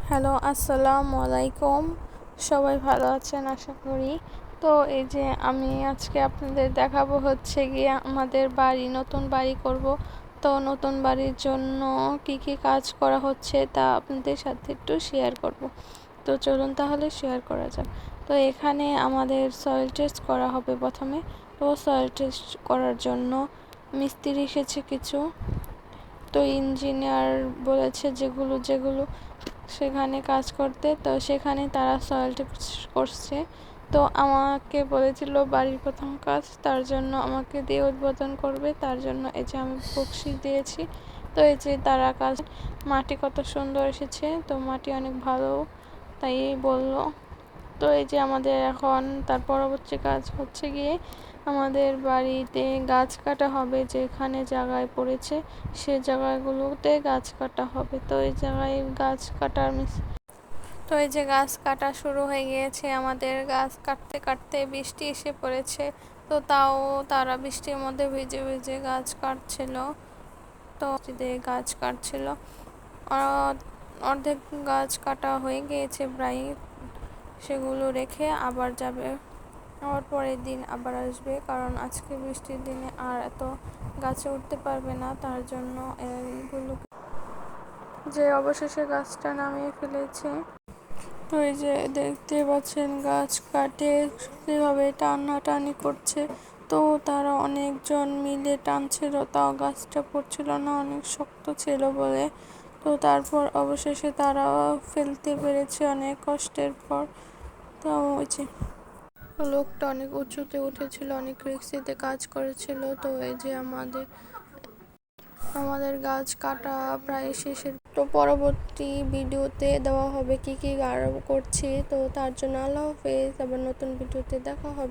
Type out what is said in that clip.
Hello, আসসালামু আলাইকুম। সবাই ভালো আছেন আশা করি। তো এই যে আমি আজকে আপনাদের দেখাবো হচ্ছে গিয়ে আমাদের নতুন বাড়ি করব। তো নতুন বাড়ির জন্য কি কি কাজ করা হচ্ছে তা আপনাদের সাথে একটু শেয়ার করব। তো চলুন তাহলে শেয়ার করা যাক। তো এখানে আমাদের সয়েল টেস্ট করা হবে প্রথমে। তো সয়েল টেস্ট করার জন্য মিস্ত্রি এসেছে কিছু। তো ইঞ্জিনিয়ার বলেছে যেগুলো সেখানে কাজ করতে, তো সেখানে তারা সয়েল টেস্ট করছে। তো আমাকে বলেছিল বাড়ির প্রথম কাজ, তার জন্য আমাকে দিয়ে উদ্বোধন করবে, তার জন্য এই যে আমি বকশিশ দিয়েছি। তো এই যে তারা কাজ, মাটি কত সুন্দর এসেছে, তো মাটি অনেক ভালো তাই বলল। তো এই যে আমাদের এখন তার পরবর্তী কাজ হচ্ছে গিয়ে আমাদের বাড়িতে গাছ কাটা হবে, যেখানে জায়গায় পড়েছে সে জায়গাগুলোতে গাছ কাটা হবে। তো এই জায়গায় গাছ কাটার তো এই যে গাছ কাটা শুরু হয়ে গিয়েছে আমাদের। গাছ কাটতে কাটতে বৃষ্টি এসে পড়েছে, তো তাও তারা বৃষ্টির মধ্যে ভিজে ভিজে গাছ কাটছিল। তো গাছ কাটছিল, অর্ধেক গাছ কাটা হয়ে গিয়েছে প্রায়। সেগুলো রেখে আবার যাবে, আবার পরের দিন আবার আসবে, কারণ আজকে বৃষ্টির দিনে আর এত গাছে উঠতে পারবে না, তার জন্য এইগুলো যে অবশেষে গাছটা নামিয়ে ফেলেছে। তো এই যে দেখতে পাচ্ছেন গাছ কাটে কিভাবে টানাটানি করছে। তো তারা অনেকজন মিলে টানছিল, তাও গাছটা পড়ছিল না, অনেক শক্ত ছিল বলে। তো তারপর অবশেষে তারা ফেলতে পেরেছে অনেক কষ্টের পর। তো ওই যে লোকটা অনেক উঁচুতে উঠেছিল, অনেক রিস্কিতে কাজ করেছিল। তো এই যে আমাদের গাছ কাটা প্রায় শেষের। তো পরবর্তী ভিডিওতে দেওয়া হবে কি কি আরো করছি। তো তার জন্য আল্লাহ হাফেজ, আবার নতুন ভিডিওতে দেখা হবে।